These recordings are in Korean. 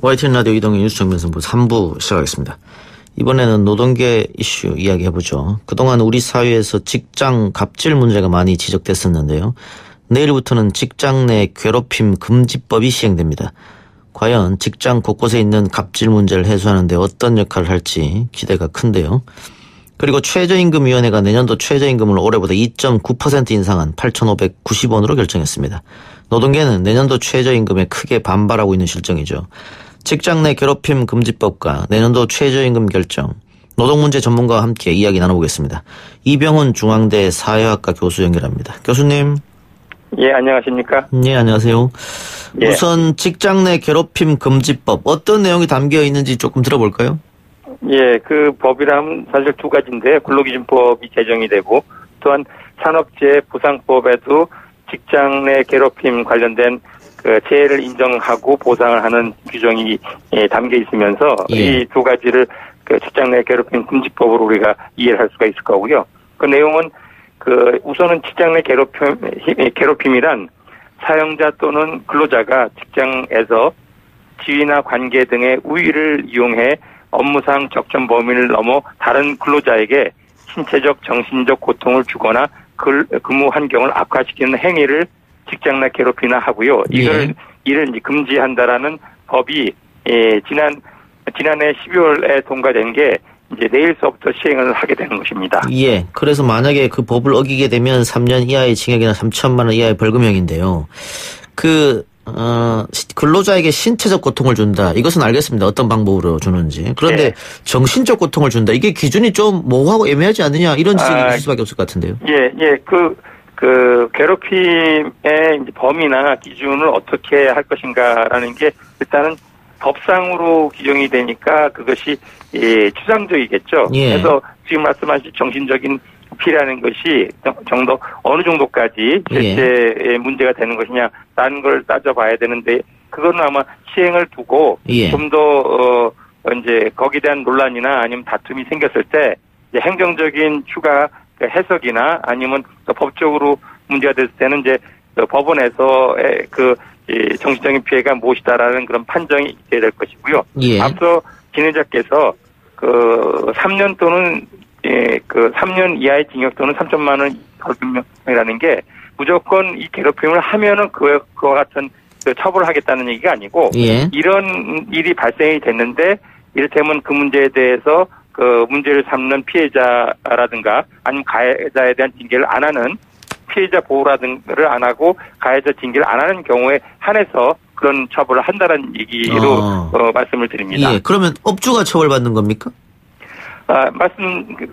YTN 라디오 이동희 뉴스 정면선부 3부 시작하겠습니다. 이번에는 노동계 이슈 이야기해보죠. 그동안 우리 사회에서 직장 갑질 문제가 많이 지적됐었는데요. 내일부터는 직장 내 괴롭힘 금지법이 시행됩니다. 과연 직장 곳곳에 있는 갑질 문제를 해소하는 데 어떤 역할을 할지 기대가 큰데요. 그리고 최저임금위원회가 내년도 최저임금을 올해보다 2.9% 인상한 8,590원으로 결정했습니다. 노동계는 내년도 최저임금에 크게 반발하고 있는 실정이죠. 직장 내 괴롭힘 금지법과 내년도 최저임금 결정, 노동문제 전문가와 함께 이야기 나눠보겠습니다. 이병훈 중앙대 사회학과 교수 연결합니다. 교수님. 예, 안녕하십니까? 예, 안녕하세요. 예. 우선 직장 내 괴롭힘 금지법 어떤 내용이 담겨 있는지 조금 들어볼까요? 예, 그 법이라면 사실 두 가지인데 근로기준법이 제정이 되고 또한 산업재해보상법에도 직장 내 괴롭힘 관련된 그 재해를 인정하고 보상을 하는 규정이 담겨 있으면서 예. 이 두 가지를 그 직장 내 괴롭힘 금지법으로 우리가 이해를 할 수가 있을 거고요. 그 내용은 그 우선은 직장 내 괴롭힘이란 사용자 또는 근로자가 직장에서 지위나 관계 등의 우위를 이용해 업무상 적정 범위를 넘어 다른 근로자에게 신체적, 정신적 고통을 주거나 근무 환경을 악화시키는 행위를 직장 내 괴롭히나 하고요. 이를 이제 금지한다라는 법이 지난해 12월에 통과된 게 이제 내일서부터 시행을 하게 되는 것입니다. 예. 그래서 만약에 그 법을 어기게 되면 3년 이하의 징역이나 3천만 원 이하의 벌금형인데요. 근로자에게 신체적 고통을 준다. 이것은 알겠습니다. 어떤 방법으로 주는지. 그런데 예. 정신적 고통을 준다. 이게 기준이 좀 모호하고 애매하지 않느냐. 이런 지적이 있을 수밖에 없을 것 같은데요. 예. 그 괴롭힘의 이제 범위나 기준을 어떻게 할 것인가라는 게 일단은 법상으로 규정이 되니까 그것이 추상적이겠죠. 예. 그래서 지금 말씀하신 정신적인 피해라는 것이 정도 어느 정도까지 실제 문제가 되는 것이냐라는 걸 따져봐야 되는데 그거는 아마 시행을 두고 좀 더 이제 거기에 대한 논란이나 아니면 다툼이 생겼을 때 이제 행정적인 추가 해석이나 아니면 법적으로 문제가 됐을 때는 이제 법원에서의 정신적인 피해가 무엇이다라는 그런 판정이 있어야 될 것이고요. 예. 앞서 진행자께서 3년 또는 3년 이하의 징역 또는 3천만 원 벌금형이라는 게 무조건 이 괴롭힘을 하면은 그와 같은 처벌을 하겠다는 얘기가 아니고 예. 이런 일이 발생이 됐는데 이를테면 그 문제에 대해서 그 문제를 삼는 피해자라든가 아니면 가해자에 대한 징계를 안 하는 피해자 보호라든가를 안 하고 가해자 징계를 안 하는 경우에 한해서 그런 처벌을 한다는 얘기로 말씀을 드립니다. 예. 그러면 업주가 처벌받는 겁니까?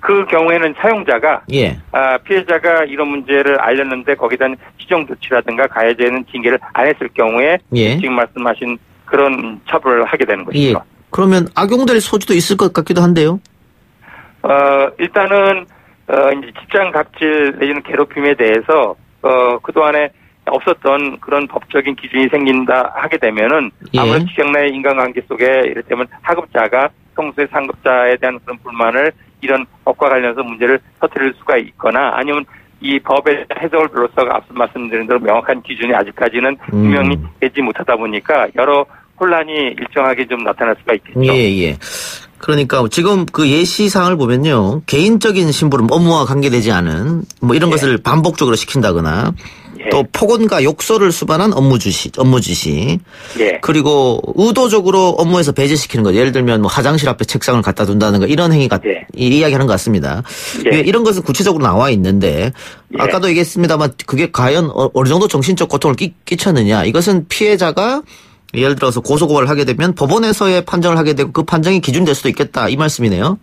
그 경우에는 사용자가 예. 피해자가 이런 문제를 알렸는데 거기에 대한 시정 조치라든가 가해자에는 징계를 안 했을 경우에 지금 말씀하신 그런 처벌을 하게 되는 것이죠. 예. 그러면 악용될 소지도 있을 것 같기도 한데요. 일단은 이제 직장 갑질 내지는 괴롭힘에 대해서 그동안에 없었던 그런 법적인 기준이 생긴다 하게 되면은 아무래도 직장 내 인간관계 속에 이를테면 하급자가 평소에 상급자에 대한 그런 불만을 이런 법과 관련해서 문제를 터뜨릴 수가 있거나 아니면 이 법의 해석을 비로소 앞서 말씀드린 대로 명확한 기준이 아직까지는 분명히 되지 못하다 보니까 여러 혼란이 일정하게 좀 나타날 수가 있겠죠. 예. 그러니까 지금 그 예시사항을 보면요. 개인적인 심부름, 업무와 관계되지 않은 뭐 이런 것을 반복적으로 시킨다거나 또 폭언과 욕설을 수반한 업무 지시. 그리고 의도적으로 업무에서 배제시키는 것. 예를 들면 뭐 화장실 앞에 책상을 갖다 둔다든가 이런 행위가 이야기하는 것 같습니다. 이런 것은 구체적으로 나와 있는데 아까도 얘기했습니다만 그게 과연 어느 정도 정신적 고통을 끼쳤느냐. 이것은 피해자가 예를 들어서 고소고발을 하게 되면 법원에서의 판정을 하게 되고 그 판정이 기준될 수도 있겠다. 이 말씀이네요.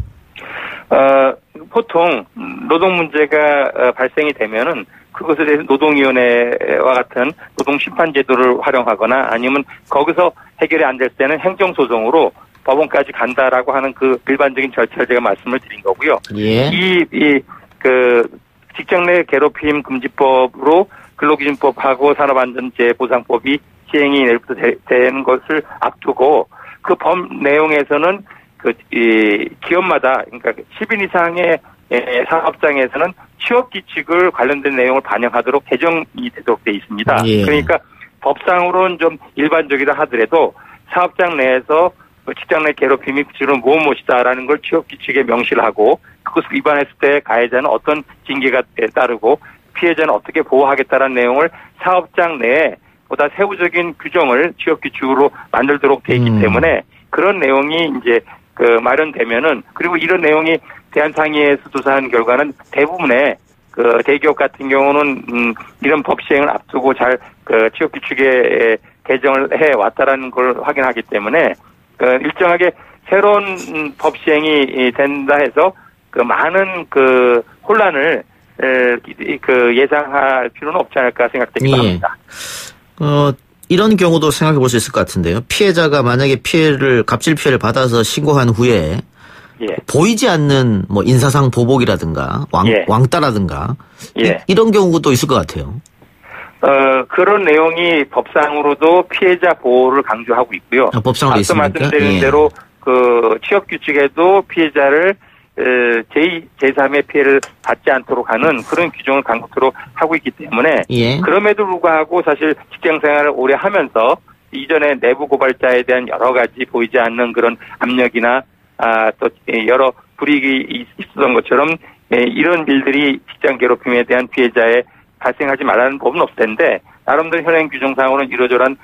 보통 노동 문제가 발생이 되면은 그것에 대해서 노동위원회와 같은 노동심판제도를 활용하거나 아니면 거기서 해결이 안 될 때는 행정소송으로 법원까지 간다라고 하는 그 일반적인 절차를 제가 말씀을 드린 거고요. 그 직장 내 괴롭힘 금지법으로 근로기준법하고 산업안전재해보상법이 시행이 내일부터 되는 것을 앞두고 그 법 내용에서는 기업마다 그러니까 10인 이상의 사업장에서는 취업규칙을 관련된 내용을 반영하도록 개정이 되도록 되어 있습니다. 그러니까 법상으로는 좀 일반적이라 하더라도 사업장 내에서 직장 내 괴롭힘이 구체적으로 무엇이다라는 걸 취업규칙에 명시를 하고 그것을 위반했을 때 가해자는 어떤 징계가 따르고 피해자는 어떻게 보호하겠다라는 내용을 사업장 내에 보다 세부적인 규정을 취업규칙으로 만들도록 돼 있기 때문에 그런 내용이 이제 마련되면은 그리고 이런 내용이 대한상의에서 조사한 결과는 대부분의 대기업 같은 경우는 이런 법 시행을 앞두고 잘 취업규칙에 개정을 해 왔다라는 걸 확인하기 때문에 일정하게 새로운 법 시행이 된다 해서 많은 혼란을 예상할 필요는 없지 않을까 생각되기도 합니다. 이런 경우도 생각해 볼 수 있을 것 같은데요. 피해자가 만약에 갑질 피해를 받아서 신고한 후에 보이지 않는 뭐 인사상 보복이라든가 왕따라든가 이런 경우도 있을 것 같아요. 그런 내용이 법상으로도 피해자 보호를 강조하고 있고요. 법상으로 있습니까? 말씀드린 대로 취업규칙에도 피해자를 제2, 제3의 피해를 받지 않도록 하는 그런 규정을 강구토록 하고 있기 때문에 그럼에도 불구하고 사실 직장생활을 오래 하면서 이전에 내부 고발자에 대한 여러 가지 보이지 않는 그런 압력이나 또 여러 불이익이 있었던 것처럼 이런 일들이 직장 괴롭힘에 대한 피해자에 발생하지 말라는 법은 없을 텐데 나름대로 현행 규정상으로는 이러저러한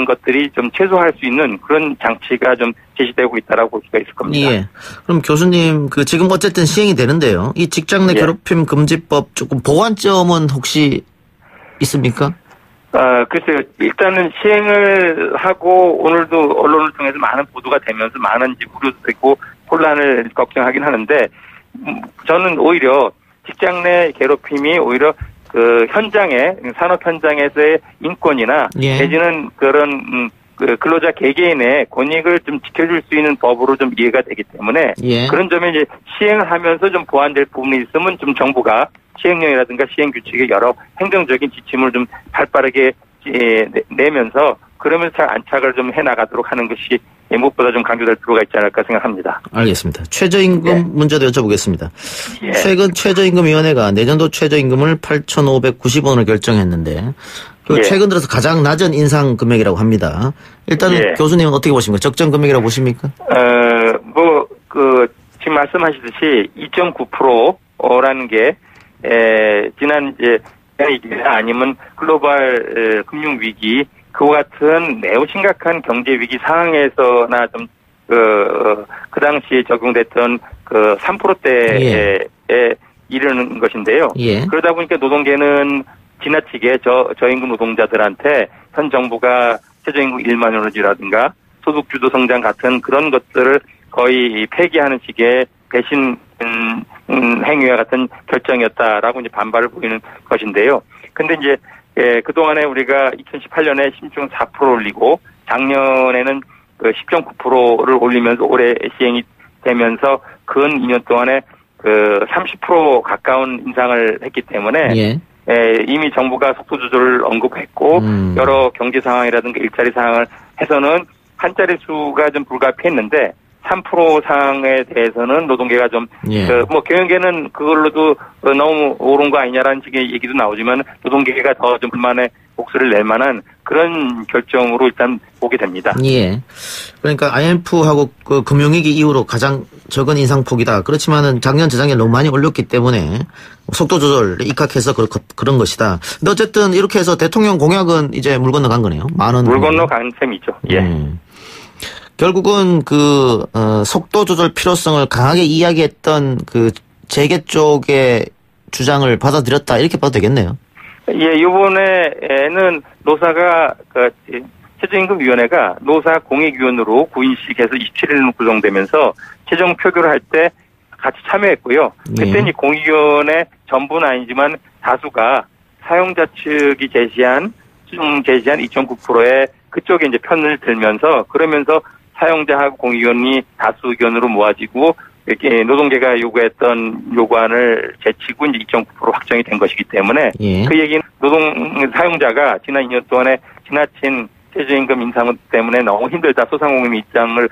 것들이 좀 최소화할 수 있는 그런 장치가 좀 제시되고 있다라고 볼 수가 있을 겁니다. 그럼 교수님 지금 어쨌든 시행이 되는데요. 이 직장 내 괴롭힘 금지법 조금 보완점은 혹시 있습니까? 글쎄요. 일단은 시행을 하고 오늘도 언론을 통해서 많은 보도가 되면서 많은 우려도 되고 혼란을 걱정하긴 하는데 저는 오히려 직장 내 괴롭힘이 오히려 산업 현장에서의 인권이나 내지는 그런 근로자 개개인의 권익을 좀 지켜줄 수 있는 법으로 좀 이해가 되기 때문에 그런 점에 이제 시행을 하면서 좀 보완될 부분이 있으면 좀 정부가 시행령이라든가 시행규칙의 여러 행정적인 지침을 좀 발빠르게 내면서 그러면서 잘 안착을 좀 해나가도록 하는 것이 무엇보다 좀 강조될 필요가 있지 않을까 생각합니다. 알겠습니다. 최저임금 문제도 여쭤보겠습니다. 최근 최저임금위원회가 내년도 최저임금을 8,590원을 결정했는데 최근 들어서 가장 낮은 인상 금액이라고 합니다. 일단은 교수님은 어떻게 보십니까? 적정 금액이라고 보십니까? 지금 말씀하시듯이 2.9%라는 게 지난 아니면 글로벌 금융 위기 그와 같은 매우 심각한 경제 위기 상황에서나 좀 그 당시에 적용됐던 3%대에 이르는 것인데요. 그러다 보니까 노동계는 지나치게 저임금 노동자들한테 현 정부가 최저임금 1만 원이라든가 소득 주도 성장 같은 그런 것들을 거의 폐기하는 식의 배신 행위와 같은 결정이었다라고 이제 반발을 보이는 것인데요. 근데 이제 그동안에 우리가 2018년에 심증 4%를 올리고 작년에는 10.9%를 올리면서 올해 시행이 되면서 근 2년 동안에 30% 가까운 인상을 했기 때문에 이미 정부가 속도 조절을 언급했고 여러 경제 상황이라든가 일자리 상황을 해서는 한 자리 수가 좀 불가피했는데 3% 상에 대해서는 노동계가 좀, 경영계는 그걸로도 너무 오른 거 아니냐라는 식의 얘기도 나오지만 노동계가 더 좀 불만의 목소리를 낼 만한 그런 결정으로 일단 보게 됩니다. 그러니까 IMF하고 금융위기 이후로 가장 적은 인상폭이다. 그렇지만은 작년, 재작년 너무 많이 올렸기 때문에 속도 조절에 입각해서 그런 것이다. 근데 어쨌든 이렇게 해서 대통령 공약은 이제 물 건너간 거네요. 물 건너간 셈이죠. 결국은 속도 조절 필요성을 강하게 이야기했던 재계 쪽의 주장을 받아들였다 이렇게 봐도 되겠네요. 이번에는 노사가 최저임금위원회가 노사 공익위원으로 9인씩 해서 27일 구성되면서 최종 표결을 할 때 같이 참여했고요. 그때 이 공익위원회 전부는 아니지만 다수가 사용자 측이 제시한 2.9%의 그쪽에 이제 편을 들면서 그러면서 사용자하고 공익위원이 다수 의견으로 모아지고 이렇게 노동계가 요구했던 요구안을 제치고 이제 2.9% 확정이 된 것이기 때문에 그 얘기는 사용자가 지난 2년 동안에 지나친 최저임금 인상 때문에 너무 힘들다 소상공인의 입장을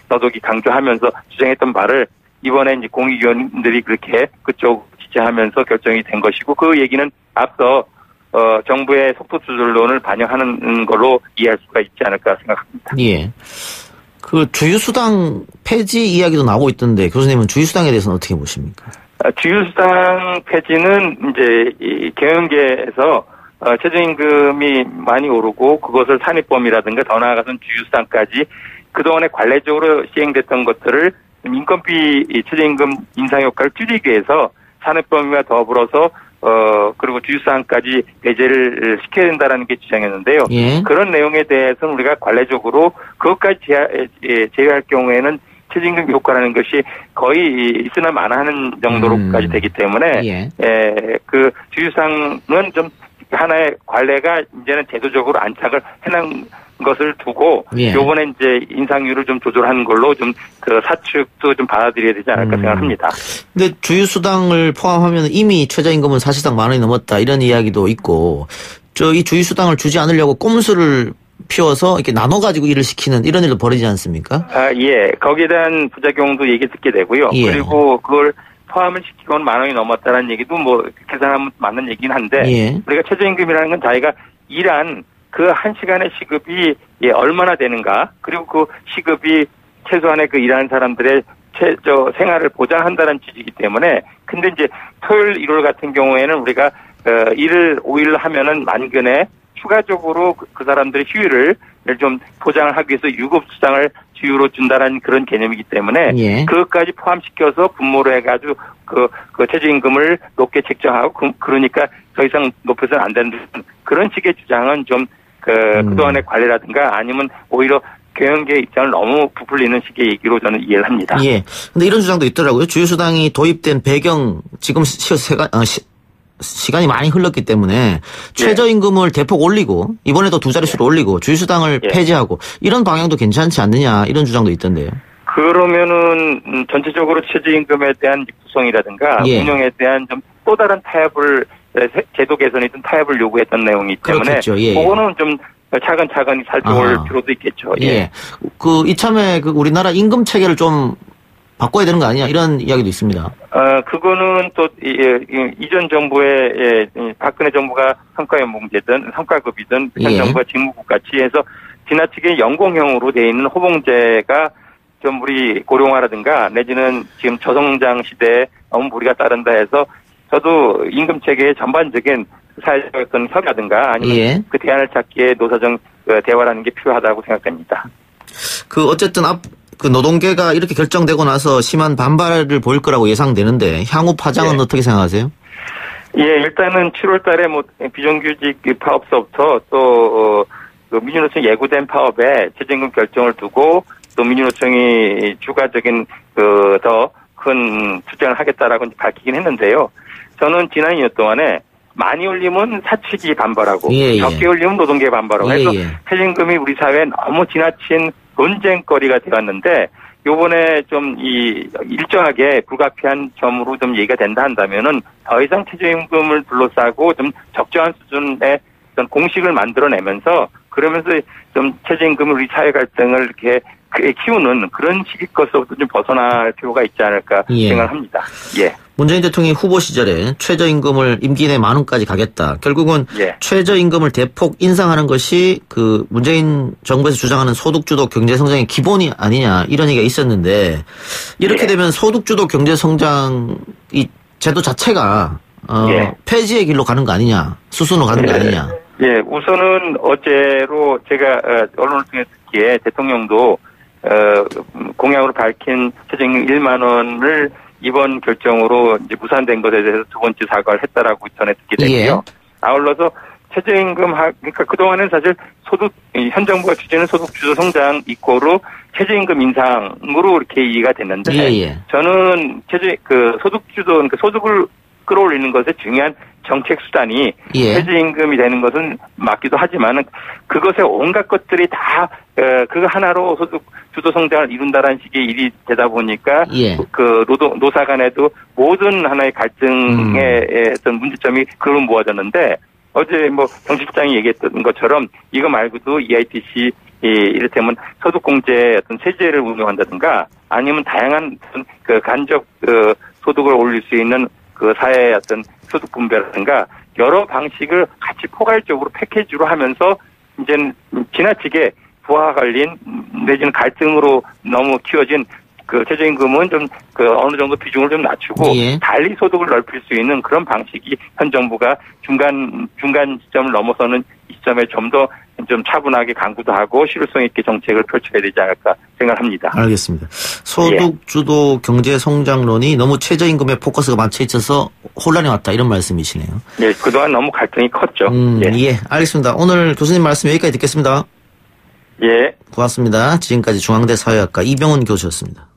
더더욱이 강조하면서 주장했던 바를 이번에 이제 공익위원들이 그렇게 그쪽 지지하면서 결정이 된 것이고 그 얘기는 앞서 정부의 속도 조절론을 반영하는 걸로 이해할 수가 있지 않을까 생각합니다. 예. 그 주유수당 폐지 이야기도 나오고 있던데 교수님은 주유수당에 대해서는 어떻게 보십니까? 주유수당 폐지는 이제 이 경영계에서 최저임금이 많이 오르고 그것을 산입범이라든가 더 나아가서는 주유수당까지 그동안에 관례적으로 시행됐던 것들을 인건비 최저임금 인상 효과를 줄이기 위해서 산입범위와 더불어서 그리고 주유수당까지 배제를 시켜야 된다라는 게 주장이었는데요. 예. 그런 내용에 대해서는 우리가 관례적으로 그것까지 제외할 경우에는 최저임금 효과라는 것이 거의 있으나 마나하는 정도로까지 되기 때문에 예. 그 주유상은 좀 하나의 관례가 이제는 제도적으로 안착을 해놓은 것을 두고 예. 요번에 이제 인상률을 좀 조절하는 걸로 좀 그 사측도 좀 받아들여야 되지 않을까 생각합니다. 근데 주유수당을 포함하면 이미 최저임금은 사실상 10,000원이 넘었다 이런 이야기도 있고 이 주유수당을 주지 않으려고 꼼수를 피워서 이렇게 나눠가지고 일을 시키는 이런 일도 벌이지 않습니까? 예. 거기에 대한 부작용도 얘기 듣게 되고요. 예. 그리고 그걸 포함을 시키고는 10,000원이 넘었다는 얘기도 뭐 계산하면 맞는 얘기긴 한데 예. 우리가 최저임금이라는 건 자기가 일한 그 한 시간의 시급이 얼마나 되는가 그리고 그 시급이 최소한의 그 일하는 사람들의 생활을 보장한다는 취지이기 때문에 근데 이제 토요일 일요일 같은 경우에는 우리가 일을 5일 하면은 만근에 추가적으로 그 사람들의 휴일을 좀 보장을 하기 위해서 유급수당을 주유로 준다는 그런 개념이기 때문에 예. 그것까지 포함시켜서 분모를 해가지고 그 최저임금을 높게 책정하고 그러니까 더 이상 높여서는 안 되는 그런 식의 주장은 좀 그동안의 관례라든가 아니면 오히려 경영계 입장을 너무 부풀리는 식의 얘기로 저는 이해를 합니다. 예. 근데 이런 주장도 있더라고요. 주유수당이 도입된 배경 지금 시간이 많이 흘렀기 때문에 최저임금을 대폭 올리고 이번에도 2자릿수로 올리고 주유수당을 폐지하고 이런 방향도 괜찮지 않느냐 이런 주장도 있던데요. 그러면은 전체적으로 최저임금에 대한 구성이라든가 운영에 대한 좀 또 다른 타협을 제도 개선이든 타협을 요구했던 내용이기 때문에 그렇겠죠. 예. 그거는 좀 차근차근히 살펴볼 필요도 있겠죠. 예. 이참에 우리나라 임금 체계를 좀 바꿔야 되는 거 아니냐 이런 이야기도 있습니다. 그거는 또 이전 정부의 박근혜 정부가 성과연봉제든 성과급이든 현 정부가 직무급 같이 해서 지나치게 연공형으로 돼 있는 호봉제가 좀 우리 고령화라든가 내지는 지금 저성장 시대에 너무 무리가 따른다 해서 저도 임금 체계의 전반적인 사회적 어떤 협의라든가 아니면 그 대안을 찾기에 노사정 대화라는 게 필요하다고 생각합니다. 어쨌든 노동계가 이렇게 결정되고 나서 심한 반발을 보일 거라고 예상되는데 향후 파장은 어떻게 생각하세요? 예, 일단은 7월 달에 비정규직 파업서부터 또 민주노총 예고된 파업에 최저임금 결정을 두고 또 민주노총이 추가적인 더 큰 투쟁을 하겠다라고 밝히긴 했는데요. 저는 지난 2년 동안에 많이 올리면 사측이 반발하고 적게 올리면 노동계 반발하고 해서 최저임금이 우리 사회에 너무 지나친 논쟁거리가 되었는데 요번에 좀 일정하게 불가피한 점으로 좀 얘기가 된다 한다면은 더 이상 최저임금을 둘러싸고 좀 적정한 수준의 어떤 공식을 만들어내면서 그러면서 좀 최저임금을 우리 사회 갈등을 이렇게 키우는 그런 시기 것으로부터 좀 벗어날 필요가 있지 않을까 생각합니다. 예. 문재인 대통령이 후보 시절에 최저임금을 임기 내 10,000원까지 가겠다. 결국은 최저임금을 대폭 인상하는 것이 문재인 정부에서 주장하는 소득주도 경제성장의 기본이 아니냐 이런 얘기가 있었는데 이렇게 되면 소득주도 경제성장 이 제도 자체가 폐지의 길로 가는 거 아니냐 수순으로 가는 거 아니냐. 예, 우선은 어제로 제가 언론을 통해 듣기에 대통령도 공약으로 밝힌 최저임금 1만 원을 이번 결정으로 이제 무산된 것에 대해서 두 번째 사과를 했다라고 전해 듣게 되고요. 아울러서 최저임금 그러니까 그동안은 사실 현 정부가 추진하는 소득주도 성장 이꼬르 최저임금 인상으로 이렇게 이해가 됐는데 저는 소득주도 그러니까 소득을 끌어올리는 것에 중요한 정책 수단이 최저임금이 되는 것은 맞기도 하지만은 그것에 온갖 것들이 다 그거 하나로 소득 주도 성장을 이룬다라는 식의 일이 되다 보니까 노사 간에도 모든 하나의 갈등의 어떤 문제점이 그로 모아졌는데 어제 정 실장이 얘기했던 것처럼 이거 말고도 EITC 이를테면 소득공제 어떤 세제를 운영한다든가 아니면 다양한 간접 소득을 올릴 수 있는 사회의 어떤 소득 분배라든가 여러 방식을 같이 포괄적으로 패키지로 하면서 이제는 지나치게 부하 관련 내지는 갈등으로 너무 키워진 그 최저임금은 좀 그 어느 정도 비중을 좀 낮추고 예. 달리 소득을 넓힐 수 있는 그런 방식이 현 정부가 중간 지점을 넘어서는 이 시점에 좀 더 좀 차분하게 강구도 하고 실효성 있게 정책을 펼쳐야 되지 않을까 생각합니다. 알겠습니다. 소득 주도 경제 성장론이 너무 최저임금에 포커스가 맞춰 있어서 혼란이 왔다 이런 말씀이시네요. 예, 그동안 너무 갈등이 컸죠. 예, 알겠습니다. 오늘 교수님 말씀 여기까지 듣겠습니다. 예. 고맙습니다. 지금까지 중앙대 사회학과 이병훈 교수였습니다.